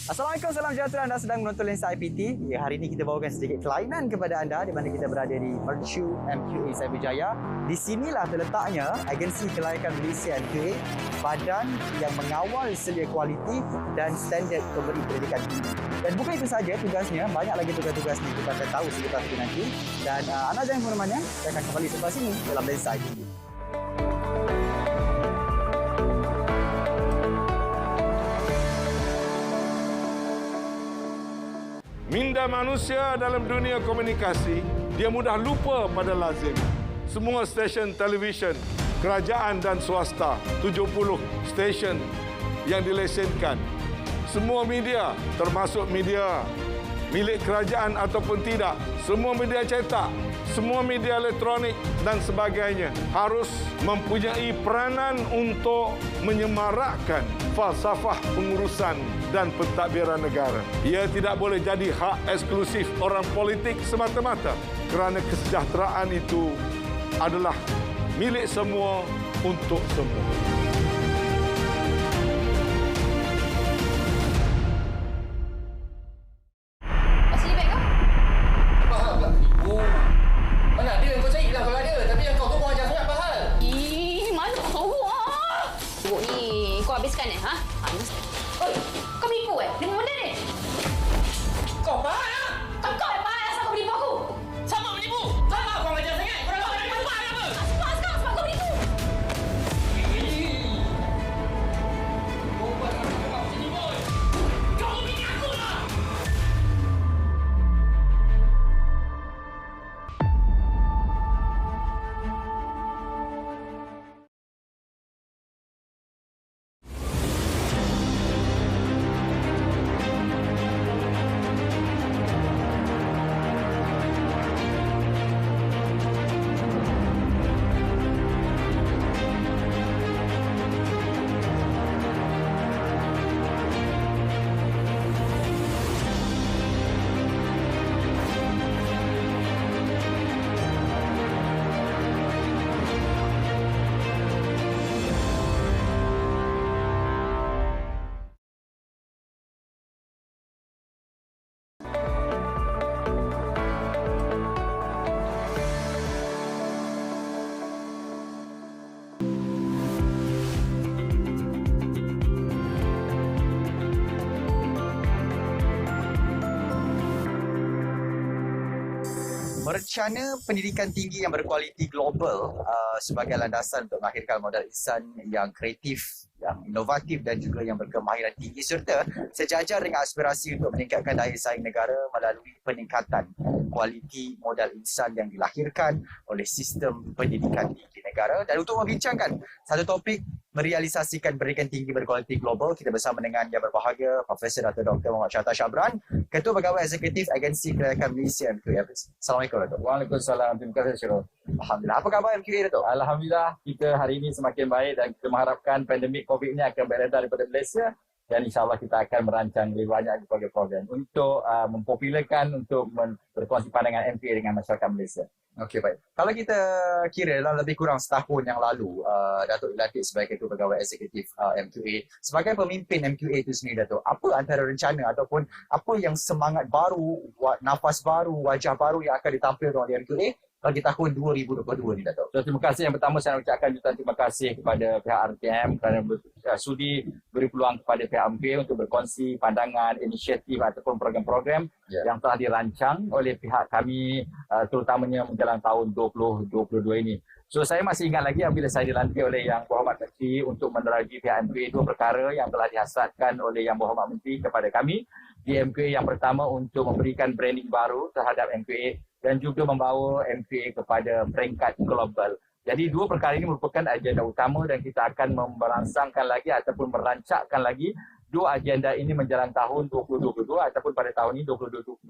Assalamualaikum, salam sejahtera. Anda sedang menonton Lensa IPT. Ya, hari ini kita bawakan sedikit kelainan kepada anda di mana kita berada di Mercu MQA Cyberjaya. Di sinilah terletaknya agensi kelayakan Malaysia MQA, badan yang mengawal selia kualiti dan standard pemberi pendidikan tinggi. Dan bukan itu saja tugasnya, banyak lagi tugas-tugas ni kita akan tahu sekitar itu nanti. Dan anda jangan kemana-mana, saya akan kembali selepas ini dalam Lensa IPT. Minda manusia dalam dunia komunikasi, dia mudah lupa pada lazim. Semua stesen televisyen, kerajaan dan swasta, 70 stesen yang dilesenkan. Semua media, termasuk media milik kerajaan ataupun tidak, semua media cetak, semua media elektronik dan sebagainya harus mempunyai peranan untuk menyemarakkan falsafah pengurusan dan pentadbiran negara. Ia tidak boleh jadi hak eksklusif orang politik semata-mata kerana kesejahteraan itu adalah milik semua untuk semua. Habiskan ha? Panas. Oi, kau menipu Dengan benda ni? Kau parah! Kau yang parah asal kau menipu aku. Siapa menipu? Kenapa kau mengajar sangat? Kau nak menipu apa? Asal sekarang sebab kau menipu. Kau buat apa macam ni, boy? Kau bini aku lah! Merencana pendidikan tinggi yang berkualiti global sebagai landasan untuk melahirkan modal insan yang kreatif, yang inovatif dan juga yang berkemahiran tinggi serta sejajar dengan aspirasi untuk meningkatkan daya saing negara melalui peningkatan kualiti modal insan yang dilahirkan oleh sistem pendidikan tinggi negara. Dan untuk membincangkan satu topik merealisasikan pendidikan tinggi berkualiti global, kita bersama dengan yang berbahagia Profesor Dr. Muhammad Syahta Syabran, Ketua Pegawai Eksekutif Agensi Kelayakan Malaysia MQA. Assalamualaikum Datuk. Waalaikumsalam. Terima kasih Syirul. Alhamdulillah. Apa khabar MQA Datuk? Alhamdulillah kita hari ini semakin baik dan kita mengharapkan pandemik COVID ini akan beredar daripada Malaysia dan insyaAllah kita akan merancang lebih banyak program-program untuk mempopularkan, untuk berkongsi pandangan MQA dengan masyarakat Malaysia. Okey, baik. Kalau kita kira dalam lebih kurang setahun yang lalu, Datuk dilantik sebagai Ketua Pegawai Eksekutif MQA. Sebagai pemimpin MQA itu sendiri, Datuk, apa antara rencana ataupun apa yang semangat baru, nafas baru, wajah baru yang akan ditampilkan oleh MQA bagi tahun 2022 ni, Datuk? So, terima kasih. Yang pertama saya nak ucapkan jutaan terima kasih kepada pihak RTM kerana sudi beri peluang kepada pihak MQA untuk berkongsi pandangan, inisiatif ataupun program-program yang telah dirancang oleh pihak kami terutamanya menjelang tahun 2022 ini. So saya masih ingat lagi apabila saya dilantik oleh Yang Berhormat Menteri untuk menerogi pihak MQA, dua perkara yang telah dihasratkan oleh Yang Berhormat Menteri kepada kami di MQA. Yang pertama untuk memberikan branding baru terhadap MQA dan juga membawa MQA kepada peringkat global. Jadi dua perkara ini merupakan agenda utama dan kita akan merangsangkan lagi ataupun merancakkan lagi dua agenda ini menjelang tahun 2022 ataupun pada tahun ini 2022.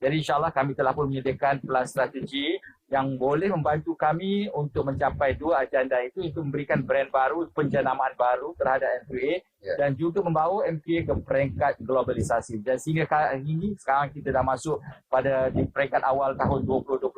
Jadi insyaAllah kami telah pun menyediakan pelan strategi yang boleh membantu kami untuk mencapai dua agenda itu, untuk memberikan brand baru, penjenamaan baru terhadap MQA dan juga membawa MQA ke peringkat globalisasi. Dan sehingga hari ini sekarang kita dah masuk pada di peringkat awal tahun 2022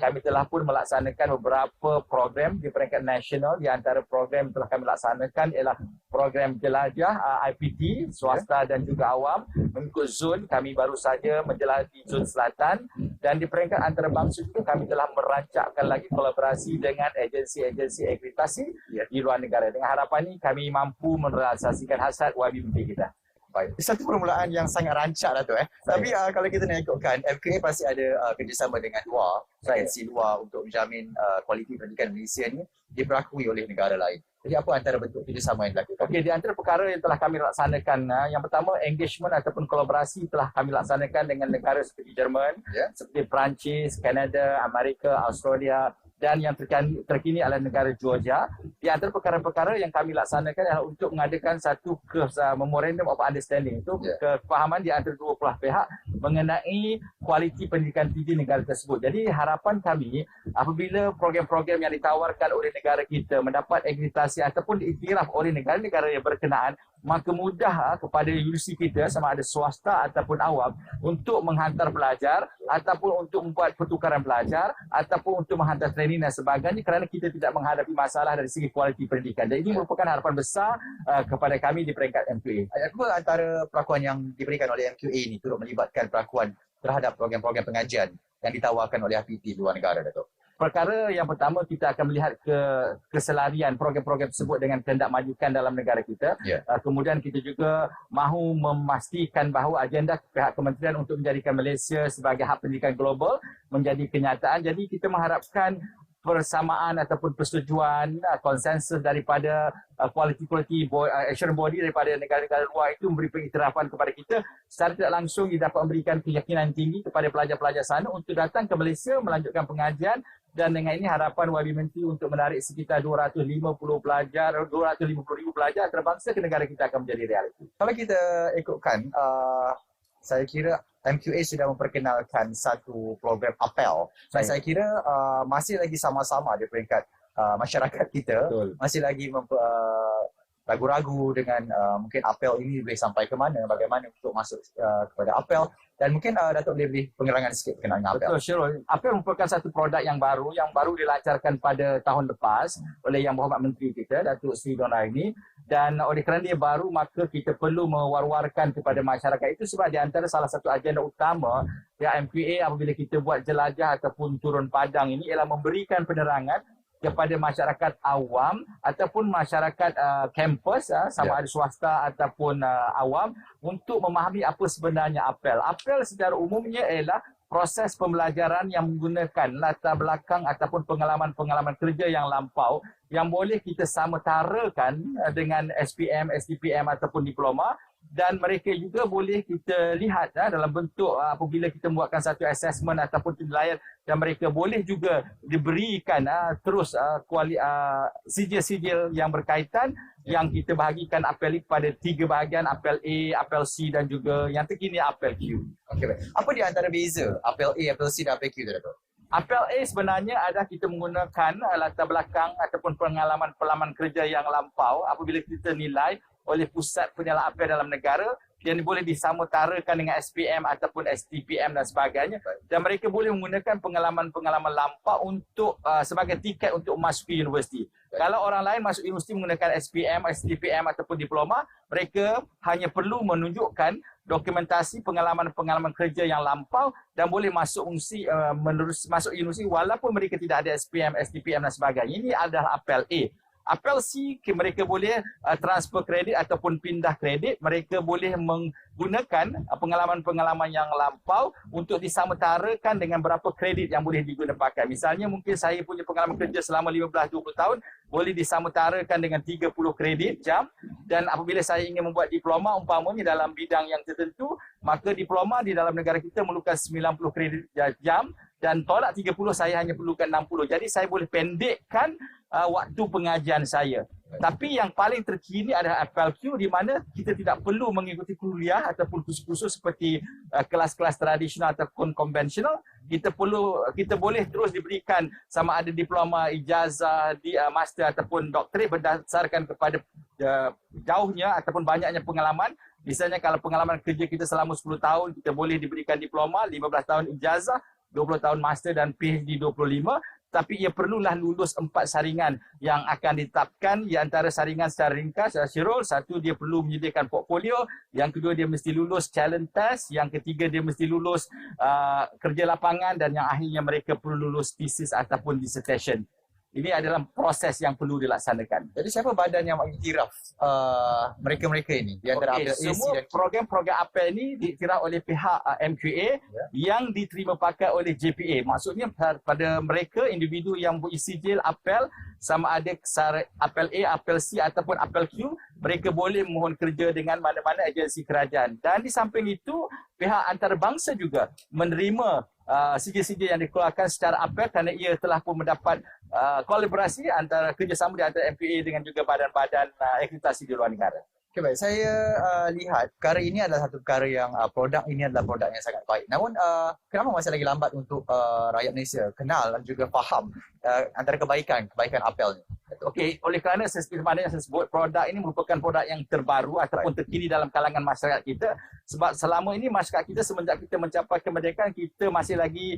kami telah pun melaksanakan beberapa program di peringkat nasional. Di antara program yang telah kami laksanakan ialah program jelajah IPT, swasta dan juga awam. Mengikut zon, kami baru saja menjelajahi zon selatan, dan di peringkat antarabangsa itu kami telah merancangkan lagi kolaborasi dengan agensi-agensi akreditasi di luar negara. Dengan harapan ini kami mampu merealisasikan hasrat YB kita. Baik. Satu permulaan yang sangat rancak lah tu. Tapi kalau kita nak ikutkan, FKA pasti ada kerjasama dengan luar, agensi luar untuk menjamin kualiti pendidikan Malaysia ni diperakui oleh negara lain. Jadi apa antara bentuk kerjasama yang dilakukan? Okey, di antara perkara yang telah kami laksanakan, yang pertama engagement ataupun kolaborasi telah kami laksanakan dengan negara seperti Jerman, seperti Perancis, Kanada, Amerika, Australia, dan yang terkini adalah negara Georgia. Di antara perkara-perkara yang kami laksanakan adalah untuk mengadakan satu memorandum of understanding, itu kefahaman di antara dua belah pihak mengenai kualiti pendidikan tinggi negara tersebut. Jadi harapan kami apabila program-program yang ditawarkan oleh negara kita mendapat akreditasi ataupun diiktiraf oleh negara-negara yang berkenaan, maka mudah kepada universiti kita, sama ada swasta ataupun awam, untuk menghantar pelajar ataupun untuk membuat pertukaran pelajar ataupun untuk menghantar training dan sebagainya, kerana kita tidak menghadapi masalah dari segi kualiti pendidikan. Dan ini merupakan harapan besar kepada kami di peringkat MQA. Apa antara perakuan yang diberikan oleh MQA ini turut melibatkan perakuan terhadap program-program pengajian yang ditawarkan oleh IPT luar negara, Datuk? Perkara yang pertama, kita akan melihat keselarian program-program tersebut dengan kehendak majukan dalam negara kita. Kemudian kita juga mahu memastikan bahawa agenda pihak kementerian untuk menjadikan Malaysia sebagai hub pendidikan global menjadi kenyataan. Jadi kita mengharapkan persamaan ataupun persetujuan, konsensus daripada quality assurance body daripada negara-negara luar itu memberi pengiktirafan kepada kita. Secara tidak langsung ia dapat memberikan keyakinan tinggi kepada pelajar-pelajar sana untuk datang ke Malaysia melanjutkan pengajian. Dan dengan ini harapan YB Menteri untuk menarik sekitar 250,000 pelajar antarabangsa ke negara kita akan menjadi realiti. Kalau kita ikutkan, saya kira MQA sudah memperkenalkan satu program apel. Dan saya kira masih lagi sama-sama di peringkat masyarakat kita. Betul. Masih lagi ragu-ragu dengan mungkin apel ini boleh sampai ke mana, bagaimana untuk masuk kepada apel. Dan mungkin Datuk boleh beri penerangan sikit berkenaan dengan apel. Betul, Syirul. Apel merupakan satu produk yang baru dilancarkan pada tahun lepas oleh Yang Berhormat Menteri kita, Datuk Seri Don Raini. Dan oleh kerana dia baru, maka kita perlu mewar-warkan kepada masyarakat. Itu sebab di antara salah satu agenda utama pihak MQA apabila kita buat jelajah ataupun turun padang ini ialah memberikan penerangan kepada masyarakat awam ataupun masyarakat kampus, sama ada swasta ataupun awam, untuk memahami apa sebenarnya apel. Apel secara umumnya ialah proses pembelajaran yang menggunakan latar belakang ataupun pengalaman-pengalaman kerja yang lampau yang boleh kita samatarakan dengan SPM, STPM ataupun diploma. Dan mereka juga boleh kita lihat dalam bentuk apabila kita membuatkan satu assessment ataupun penilaian, dan mereka boleh juga diberikan terus sijil-sijil yang berkaitan yang kita bahagikan apel kepada 3 bahagian, apel A, apel C dan juga yang terkini apel Q. Okey, baik. Apa di antara beza apel A, apel C dan apel Q tu, Datuk? Apel A sebenarnya adalah kita menggunakan latar belakang ataupun pengalaman kerja yang lampau apabila kita nilai oleh pusat penilaian apel dalam negara, yang boleh disamutarakan dengan SPM ataupun STPM dan sebagainya, dan mereka boleh menggunakan pengalaman-pengalaman lampau untuk sebagai tiket untuk masuk ke universiti. Kalau orang lain masuk universiti menggunakan SPM, STPM ataupun diploma, mereka hanya perlu menunjukkan dokumentasi pengalaman-pengalaman kerja yang lampau dan boleh masuk universiti walaupun mereka tidak ada SPM, STPM dan sebagainya. Ini adalah apel A. Apel C, mereka boleh transfer kredit ataupun pindah kredit. Mereka boleh menggunakan pengalaman-pengalaman yang lampau untuk disamutarakan dengan berapa kredit yang boleh digunakan pakai. Misalnya mungkin saya punya pengalaman kerja selama 15-20 tahun, boleh disamutarakan dengan 30 kredit jam. Dan apabila saya ingin membuat diploma umpamanya dalam bidang yang tertentu, maka diploma di dalam negara kita memerlukan 90 kredit jam, dan tolak 30 saya hanya perlukan 60. Jadi saya boleh pendekkan waktu pengajian saya. Tapi yang paling terkini adalah apel Q, di mana kita tidak perlu mengikuti kuliah ataupun kursus-kursus seperti kelas-kelas tradisional ataupun konvensional. Kita boleh terus diberikan sama ada diploma, ijazah, master ataupun doktorat berdasarkan kepada jauhnya ataupun banyaknya pengalaman. Misalnya kalau pengalaman kerja kita selama 10 tahun, kita boleh diberikan diploma, 15 tahun ijazah, 20 tahun master dan PhD 25, tapi ia perlulah lulus 4 saringan yang akan ditetapkan. Di antara saringan secara ringkas, Syirul, satu, dia perlu menyediakan portfolio, yang kedua dia mesti lulus challenge test, yang ketiga dia mesti lulus kerja lapangan, dan yang akhirnya mereka perlu lulus thesis ataupun dissertation. Ini adalah proses yang perlu dilaksanakan. Jadi siapa badan yang mengiktiraf mereka-mereka ini? Di antara Okey, APL AC semua dan program-program APEL ini diiktiraf oleh pihak MQA yang diterima pakai oleh JPA. Maksudnya pada mereka, individu yang berisi sijil APEL, sama ada APEL A, APEL C ataupun APEL Q, mereka boleh mohon kerja dengan mana-mana agensi kerajaan. Dan di samping itu, pihak antarabangsa juga menerima sijil-sijil yang dikeluarkan secara APEL kerana ia telah pun mendapat kolaborasi antara kerjasama di antara MPA dengan juga badan-badan akreditasi di luar negara. Okay, baik. Saya lihat perkara ini adalah satu perkara yang produk ini adalah produk yang sangat baik. Namun kenapa masih lagi lambat untuk rakyat Malaysia kenal dan juga faham antara kebaikan APEL ni? Okey, oleh kerana seperti mana yang saya sebut, produk ini merupakan produk yang terbaru ataupun terkini dalam kalangan masyarakat kita. Sebab selama ini masyarakat kita semenjak kita mencapai kemerdekaan, kita masih lagi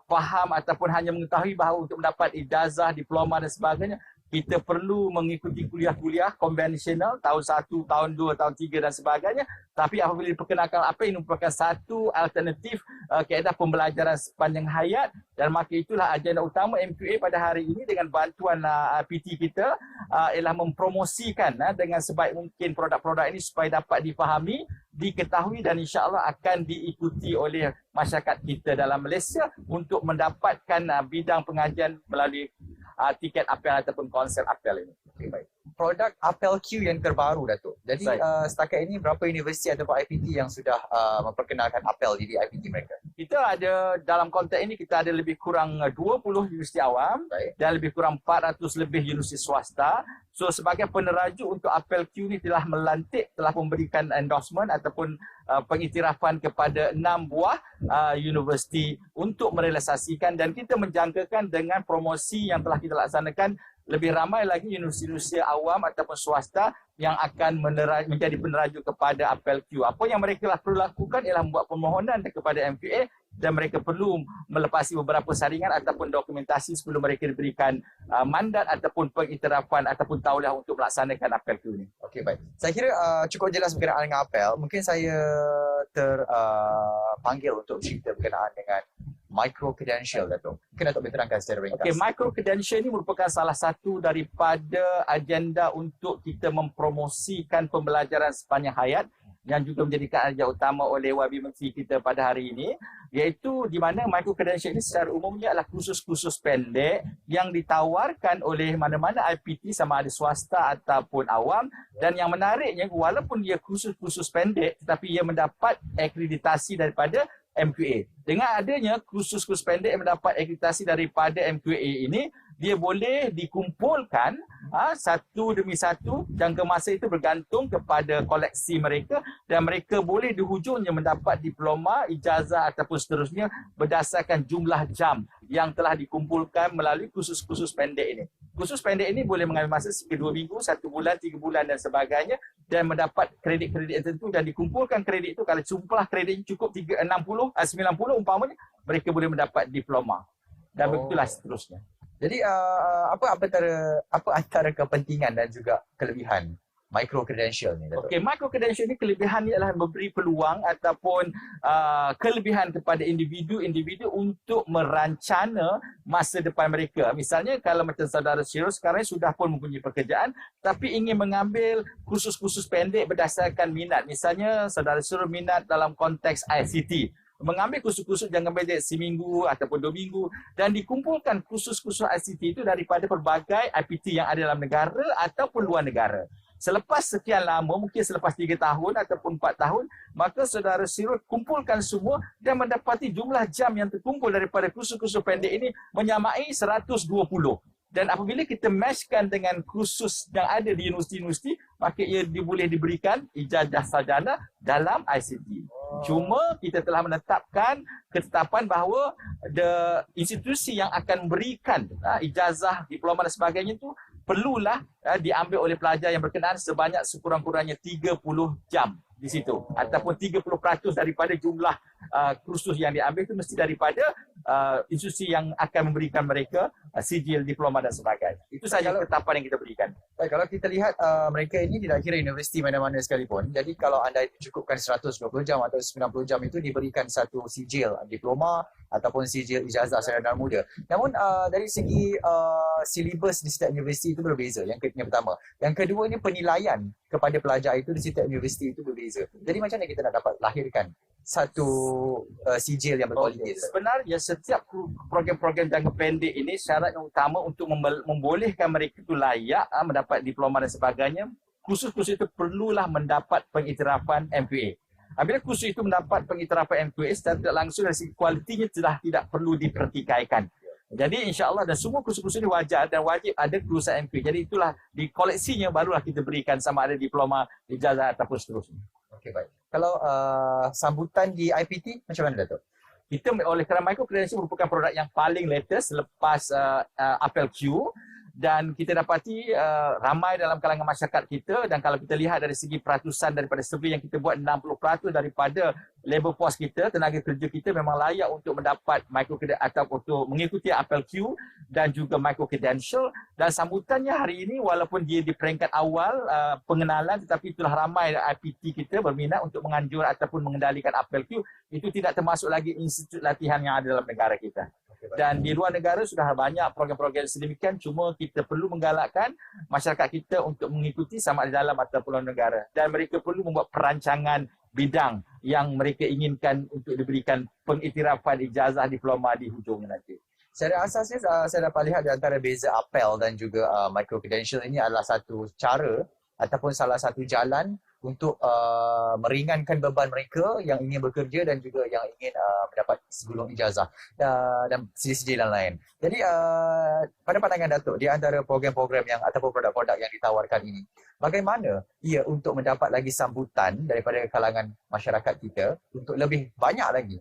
faham ataupun hanya mengetahui bahawa untuk mendapat ijazah, diploma dan sebagainya, kita perlu mengikuti kuliah-kuliah konvensional tahun 1, tahun 2, tahun 3 dan sebagainya. Tapi apabila diperkenalkan APEL, ini merupakan satu alternatif kaedah pembelajaran sepanjang hayat, dan maka itulah agenda utama MQA pada hari ini dengan bantuan PT kita ialah mempromosikan dengan sebaik mungkin produk-produk ini supaya dapat difahami, diketahui dan insya-Allah akan diikuti oleh masyarakat kita dalam Malaysia untuk mendapatkan bidang pengajian melalui tiket APEL ataupun konsep APEL ini. Okay, baik. Produk APEL Q yang terbaru, Datuk. Jadi setakat ini berapa universiti atau IPT yang sudah memperkenalkan APEL di IPT mereka? Kita ada dalam konteks ini, kita ada lebih kurang 20 universiti awam dan lebih kurang 400 lebih universiti swasta. So sebagai peneraju untuk APEL Q ni telah melantik, telah memberikan endorsement ataupun pengiktirafan kepada 6 buah universiti untuk merealisasikan, dan kita menjangkakan dengan promosi yang telah kita laksanakan, lebih ramai lagi universiti-universiti awam ataupun swasta yang akan menjadi peneraju kepada APEL Q. Apa yang mereka perlu lakukan ialah membuat permohonan kepada MQA, dan mereka perlu melepasi beberapa saringan ataupun dokumentasi sebelum mereka diberikan mandat ataupun pengiktirafan ataupun tauliah untuk melaksanakan APEL Q ini. Okey, baik. Saya kira cukup jelas berkenaan dengan APEL. Mungkin saya terpanggil untuk cerita berkenaan dengan micro-credential, Datuk. Mungkin Datuk boleh terangkan secara ringkas. Okay, micro-credential ini merupakan salah satu daripada agenda untuk kita mempromosikan pembelajaran sepanjang hayat yang juga menjadikan agenda utama oleh YB Menteri kita pada hari ini, iaitu di mana micro-credential ini secara umumnya adalah kursus-kursus pendek yang ditawarkan oleh mana-mana IPT sama ada swasta ataupun awam, dan yang menariknya walaupun dia kursus-kursus pendek tetapi ia mendapat akreditasi daripada MQA. Dengan adanya kursus-kursus pendek yang mendapat akreditasi daripada MQA ini, dia boleh dikumpulkan satu demi satu. Jangka masa itu bergantung kepada koleksi mereka, dan mereka boleh di hujungnya mendapat diploma, ijazah ataupun seterusnya berdasarkan jumlah jam yang telah dikumpulkan melalui kursus-kursus pendek ini. Kursus pendek ini boleh mengambil masa sekitar 2 minggu, 1 bulan, 3 bulan dan sebagainya, dan mendapat kredit-kredit tertentu, dan dikumpulkan kredit itu, kalau jumlah kredit cukup 90 umpamanya, mereka boleh mendapat diploma. Dan begitulah seterusnya. Jadi apa antara kepentingan dan juga kelebihan micro-credential ni, Datuk? Okey, micro-credential ni kelebihan ni adalah memberi peluang ataupun kelebihan kepada individu-individu untuk merancana masa depan mereka. Misalnya kalau macam saudara Syirul sekarang sudah pun mempunyai pekerjaan tapi ingin mengambil kursus-kursus pendek berdasarkan minat. Misalnya saudara Syirul minat dalam konteks ICT, mengambil kursus-kursus jangka pendek seminggu ataupun 2 minggu, dan dikumpulkan kursus-kursus ICT itu daripada pelbagai IPT yang ada dalam negara ataupun luar negara. Selepas sekian lama, mungkin selepas 3 tahun ataupun 4 tahun, maka saudara Syirul kumpulkan semua dan mendapati jumlah jam yang terkumpul daripada kursus-kursus pendek ini menyamai 120. Dan apabila kita matchkan dengan kursus yang ada di universiti-universiti, maka ia boleh diberikan ijazah sarjana dalam ICT. Cuma kita telah menetapkan ketetapan bahawa institusi yang akan memberikan ijazah, diploma dan sebagainya itu perlulah diambil oleh pelajar yang berkenaan sebanyak sekurang-kurangnya 30 jam di situ, ataupun 30% daripada jumlah kursus yang diambil itu mesti daripada institusi yang akan memberikan mereka sijil, diploma dan sebagainya. Itu saja ketetapan yang kita berikan. Baik, kalau kita lihat mereka ini tidak kira universiti mana-mana sekalipun. Jadi kalau anda cukupkan 120 jam atau 90 jam itu diberikan satu sijil diploma ataupun sijil ijazah sarjana muda. Namun dari segi silibus di setiap universiti itu berbeza. Yang pertama. Yang kedua ini penilaian kepada pelajar itu di setiap universiti itu berbeza. Jadi macam mana kita nak dapat lahirkan satu sijil yang berkualiti? Sebenarnya setiap program-program jangka pendek ini syarat yang utama untuk membolehkan mereka itu layak mendapat diploma dan sebagainya, kursus-kursus itu perlulah mendapat pengiktirafan MQA. Apabila kursus itu mendapat pengiktirafan MQA, secara tidak langsung dari segi kualitinya sudah tidak perlu dipertikaikan. Jadi insya-Allah dan semua kursus-kursus ini wajar dan wajib ada kelulusan MQA. Jadi itulah di koleksinya barulah kita berikan sama ada diploma, ijazah ataupun seterusnya. Okey, baik. Kalau sambutan di IPT macam mana, Dato'? Kita oleh kerana Micro Credential merupakan produk yang paling latest selepas Apple Q, dan kita dapati ramai dalam kalangan masyarakat kita, dan kalau kita lihat dari segi peratusan daripada survey yang kita buat, 60% daripada labor force kita, tenaga kerja kita memang layak untuk mendapat micro atau untuk mengikuti Apple Q dan juga Micro Credential. Dan sambutannya hari ini walaupun dia di peringkat awal pengenalan, tetapi itulah ramai IPT kita berminat untuk menganjur ataupun mengendalikan Apple Q. Itu tidak termasuk lagi institut latihan yang ada dalam negara kita. Dan di luar negara sudah banyak program-program sedemikian, cuma kita perlu menggalakkan masyarakat kita untuk mengikuti sama ada dalam ataupun luar negara. Dan mereka perlu membuat perancangan bidang yang mereka inginkan untuk diberikan pengiktirafan ijazah diploma di hujungnya nanti. Secara asasnya saya dapat lihat di antara beza Apple dan juga Micro Credential ini adalah satu cara ataupun salah satu jalan untuk meringankan beban mereka yang ingin bekerja dan juga yang ingin mendapat segulung ijazah dan sijil lain. Jadi pada pandangan Datuk, di antara program-program yang ataupun produk-produk yang ditawarkan ini, bagaimana ia untuk mendapat lagi sambutan daripada kalangan masyarakat kita untuk lebih banyak lagi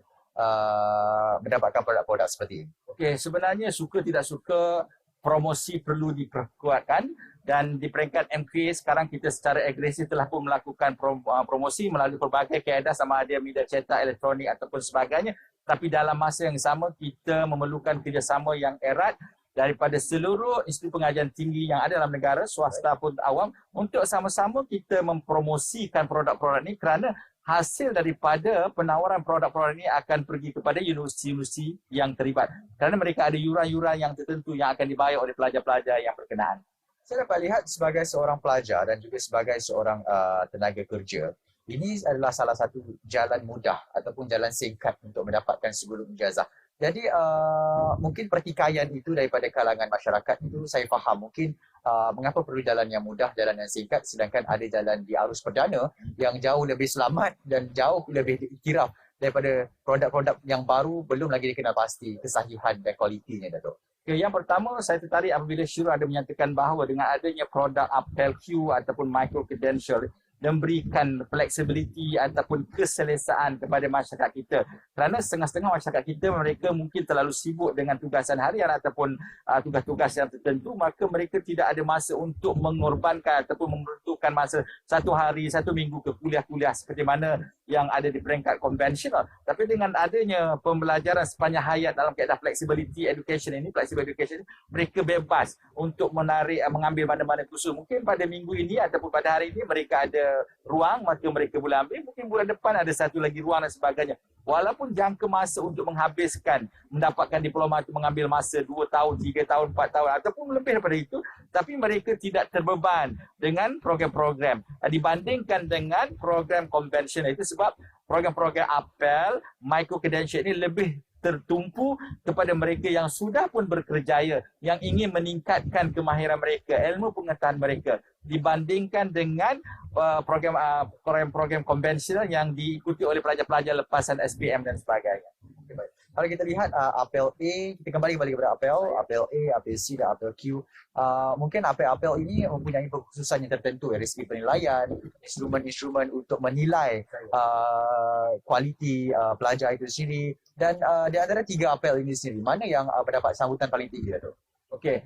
mendapatkan produk-produk seperti ini? Okey, sebenarnya suka tidak suka promosi perlu diperkuatkan, dan di peringkat MQA sekarang kita secara agresif telah pun melakukan promosi melalui pelbagai kaedah sama ada media cetak, elektronik ataupun sebagainya. Tapi dalam masa yang sama kita memerlukan kerjasama yang erat daripada seluruh institusi pengajian tinggi yang ada dalam negara, swasta pun awam, untuk sama-sama kita mempromosikan produk-produk ini, kerana hasil daripada penawaran produk-produk ini akan pergi kepada universiti-universiti yang terlibat. Kerana mereka ada yuran-yuran yang tertentu yang akan dibayar oleh pelajar-pelajar yang berkenaan. Saya dapat lihat sebagai seorang pelajar dan juga sebagai seorang tenaga kerja, ini adalah salah satu jalan mudah ataupun jalan singkat untuk mendapatkan segulung ijazah. Jadi mungkin pertikaian itu daripada kalangan masyarakat itu saya faham. Mungkin mengapa perlu jalan yang mudah, jalan yang singkat, sedangkan ada jalan di arus perdana yang jauh lebih selamat dan jauh lebih diiktiraf daripada produk-produk yang baru belum lagi dikenal pasti kesahihan dan kualitinya, Datuk. Okay, yang pertama saya tertarik apabila Syura ada menyatakan bahawa dengan adanya produk Apple Q ataupun Micro Credential dan berikan flexibility ataupun keselesaan kepada masyarakat kita. Kerana setengah-setengah masyarakat kita, mereka mungkin terlalu sibuk dengan tugasan harian ataupun tugas-tugas yang tertentu, maka mereka tidak ada masa untuk mengorbankan ataupun memerlukan masa satu hari, satu minggu ke kuliah-kuliah seperti mana yang ada di peringkat konvensional. Tapi dengan adanya pembelajaran sepanjang hayat dalam kaedah flexibility education ini, flexible education ini, mereka bebas untuk mengambil mana-mana kursus. Mungkin pada minggu ini ataupun pada hari ini mereka ada ruang, maka mereka boleh ambil. Mungkin bulan depan ada satu lagi ruang dan sebagainya. Walaupun jangka masa untuk menghabiskan mendapatkan diploma itu mengambil masa 2 tahun, 3 tahun, 4 tahun ataupun lebih daripada itu, tapi mereka tidak terbeban dengan program-program dibandingkan dengan program konvensional. Itu sebab program-program Apple, Micro Credential ini lebih tertumpu kepada mereka yang sudah pun berkerjaya, yang ingin meningkatkan kemahiran mereka, ilmu pengetahuan mereka, dibandingkan dengan program-program konvensional yang diikuti oleh pelajar-pelajar lepasan SPM dan sebagainya. Okay, baik. Kalau kita lihat Apple A, kita kembali kepada Apple A, Apple C dan Apple Q. Mungkin Apple ini mempunyai kekhususan yang tertentu dari segi penilaian, instrumen-instrumen untuk menilai kualiti pelajar itu sendiri. Dan di antara 3 Apple ini sendiri, mana yang mendapat sambutan paling tinggi, Datuk? Okey,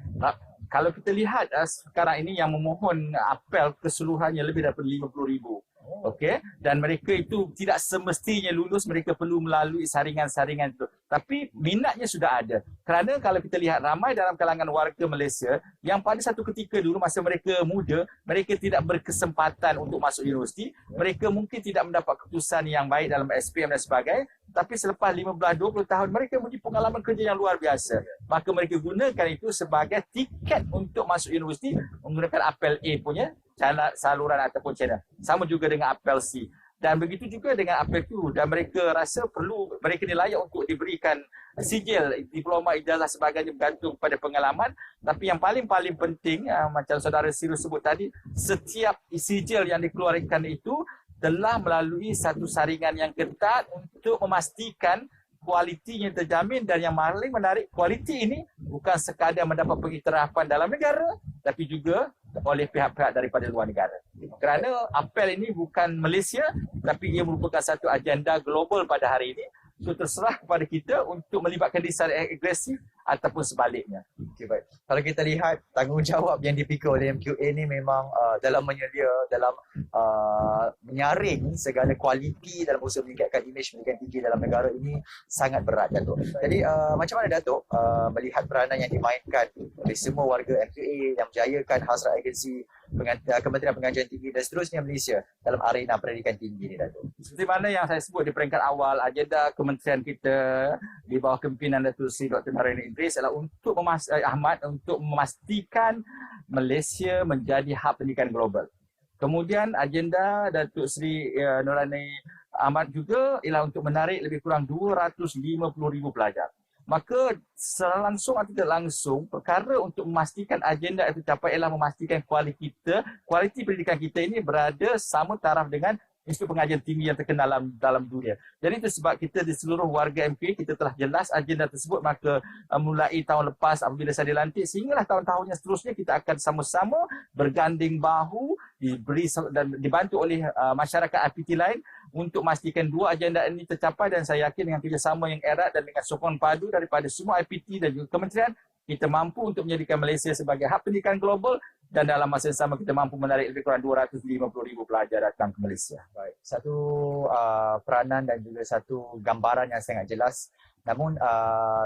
kalau kita lihat sekarang ini yang memohon apel keseluruhannya lebih daripada 50,000. Okey, dan mereka itu tidak semestinya lulus, mereka perlu melalui saringan-saringan itu. Tapi minatnya sudah ada. Kerana kalau kita lihat ramai dalam kalangan warga Malaysia yang pada satu ketika dulu masa mereka muda, mereka tidak berkesempatan untuk masuk universiti, mereka mungkin tidak mendapat keputusan yang baik dalam SPM dan sebagainya, tapi selepas 15-20 tahun mereka mempunyai pengalaman kerja yang luar biasa. Maka mereka gunakan itu sebagai tiket untuk masuk universiti menggunakan Apel A punya saluran ataupun channel. Sama juga dengan Apel C. Dan begitu juga dengan Apel Q. Dan mereka rasa perlu, mereka ni layak untuk diberikan sijil, diploma, ijazah sebagainya bergantung pada pengalaman. Tapi yang paling-paling penting, macam saudara Sirus sebut tadi, setiap sijil yang dikeluarkan itu telah melalui satu saringan yang ketat untuk memastikan kualitinya terjamin. Dan yang paling menarik, kualiti ini bukan sekadar mendapat pengiktirafan dalam negara, tapi juga oleh pihak-pihak daripada luar negara. Kerana apel ini bukan Malaysia, tapi ia merupakan satu agenda global pada hari ini. So terserah kepada kita untuk melibatkan diri secara agresif ataupun sebaliknya. Okay, baik. Kalau kita lihat tanggungjawab yang dipikul oleh MQA ni memang dalam menyedia, dalam menyaring segala kualiti dalam usaha meningkatkan imej pendidikan tinggi dalam negara ini sangat berat, Datuk. Jadi macam mana Datuk melihat peranan yang dimainkan oleh semua warga MQA yang menjayakan hasrat agensi Kementerian Pengajian Tinggi dan seterusnya Malaysia dalam arena pendidikan tinggi ni, Datuk? Seperti mana yang saya sebut di peringkat awal, agenda kementerian kita di bawah kepimpinan Datuk Seri Dr. Narayana Idris adalah untuk untuk memastikan Malaysia menjadi hub pendidikan global. Kemudian agenda Datuk Seri Nurani Ahmad juga ialah untuk menarik lebih kurang 250,000 pelajar. Maka secara langsung atau tidak langsung, perkara untuk memastikan agenda itu capai ialah memastikan kualiti pendidikan kita ini berada sama taraf dengan Institut Pengajian Tinggi yang terkenal dalam dunia. Jadi itu sebab kita di seluruh warga MPA kita telah jelas agenda tersebut. Maka mulai tahun lepas apabila saya dilantik sehinggalah tahun-tahun yang seterusnya kita akan sama-sama berganding bahu diberi dan dibantu oleh masyarakat IPT lain untuk memastikan dua agenda ini tercapai. Dan saya yakin dengan kerjasama yang erat dan dengan sokongan padu daripada semua IPT dan juga kementerian, kita mampu untuk menjadikan Malaysia sebagai hub pendidikan global. Dan dalam masa yang sama kita mampu menarik lebih kurang 250,000 pelajar datang ke Malaysia. Baik. Satu peranan dan juga satu gambaran yang sangat jelas. Namun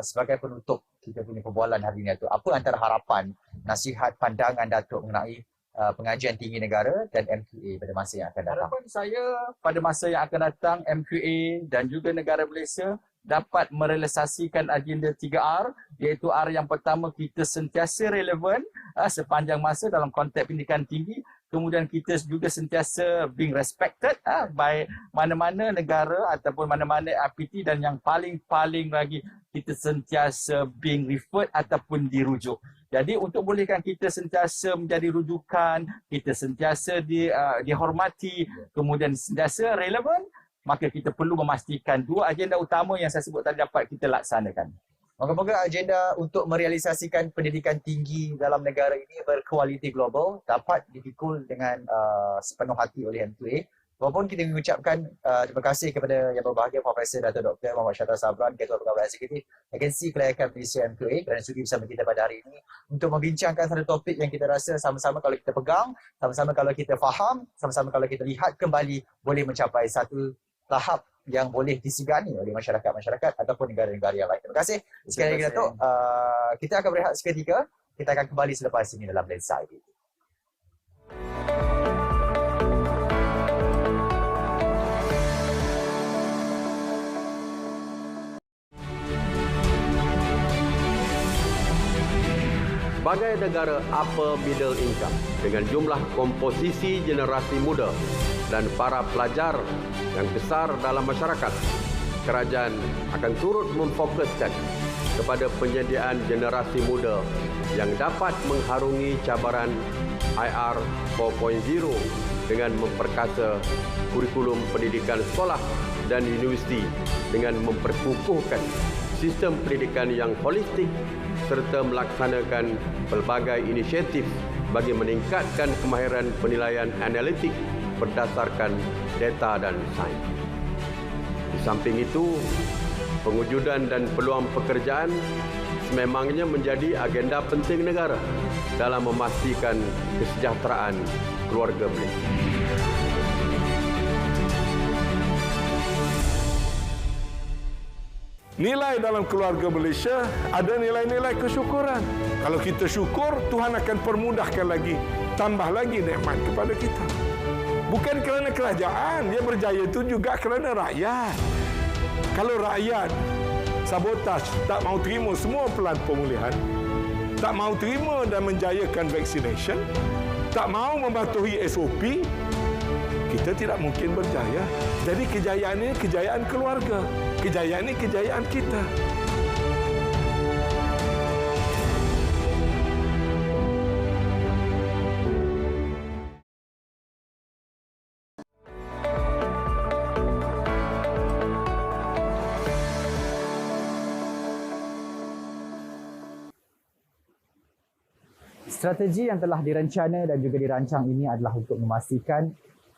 sebagai penutup kita punya perbualan hari ini, Datuk, apa antara harapan, nasihat, pandangan Datuk mengenai pengajian tinggi negara dan MQA pada masa yang akan datang? Harapan saya pada masa yang akan datang, MQA dan juga negara Malaysia dapat merealisasikan agenda 3R, iaitu R yang pertama, kita sentiasa relevan sepanjang masa dalam konteks pendidikan tinggi. Kemudian kita juga sentiasa being respected by mana-mana negara ataupun mana-mana IPT, dan yang paling lagi kita sentiasa being referred ataupun dirujuk. Jadi untuk bolehkan kita sentiasa menjadi rujukan, kita sentiasa dihormati, kemudian sentiasa relevan, maka kita perlu memastikan dua agenda utama yang saya sebut tadi dapat kita laksanakan. Moga-moga agenda untuk merealisasikan pendidikan tinggi dalam negara ini berkualiti global dapat dipikul dengan sepenuh hati oleh MQA. Walaupun kita mengucapkan terima kasih kepada Yang Berbahagia Profesor Dato' Dr. Muhammad Syahtar Sabran, Ketua Pegawai Eksekutif Agensi Kelayakan Malaysia MQA, kerana sudi bersama kita pada hari ini untuk membincangkan satu topik yang kita rasa sama-sama kalau kita pegang, sama-sama kalau kita faham, sama-sama kalau kita lihat kembali boleh mencapai satu tahap yang boleh disegani oleh masyarakat-masyarakat ataupun negara-negara yang lain. Terima kasih sekali lagi, Datuk. Kita akan berehat seketika. Kita akan kembali selepas ini dalam Lensa IPT. Sebagai negara upper middle income dengan jumlah komposisi generasi muda dan para pelajar yang besar dalam masyarakat, kerajaan akan turut memfokuskan kepada penyediaan generasi muda yang dapat mengharungi cabaran IR 4.0 dengan memperkasa kurikulum pendidikan sekolah dan universiti dengan memperkukuhkan sistem pendidikan yang holistik serta melaksanakan pelbagai inisiatif bagi meningkatkan kemahiran penilaian analitik berdasarkan data dan sains. Di samping itu, pengujudan dan peluang pekerjaan sememangnya menjadi agenda penting negara dalam memastikan kesejahteraan keluarga Malaysia. Nilai dalam keluarga Malaysia ada nilai-nilai kesyukuran. Kalau kita syukur, Tuhan akan permudahkan lagi, tambah lagi nikmat kepada kita. Bukan kerana kerajaan, dia berjaya itu juga kerana rakyat. Kalau rakyat sabotaj, tak mau terima semua pelan pemulihan, tak mau terima dan menjayakan vaccination, tak mau mematuhi SOP, kita tidak mungkin berjaya. Jadi kejayaan ini kejayaan keluarga. Kejayaan ini kejayaan kita. Strategi yang telah direncana dan juga dirancang ini adalah untuk memastikan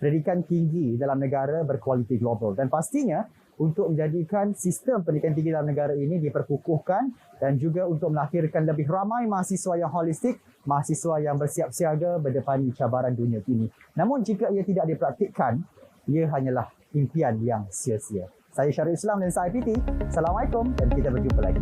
pendidikan tinggi dalam negara berkualiti global, dan pastinya untuk menjadikan sistem pendidikan tinggi dalam negara ini diperkukuhkan dan juga untuk melahirkan lebih ramai mahasiswa yang holistik, mahasiswa yang bersiap siaga berdepani cabaran dunia kini. Namun jika ia tidak dipraktikkan, ia hanyalah impian yang sia-sia. Saya Syarul Islam dan saya IPT. Assalamualaikum dan kita berjumpa lagi.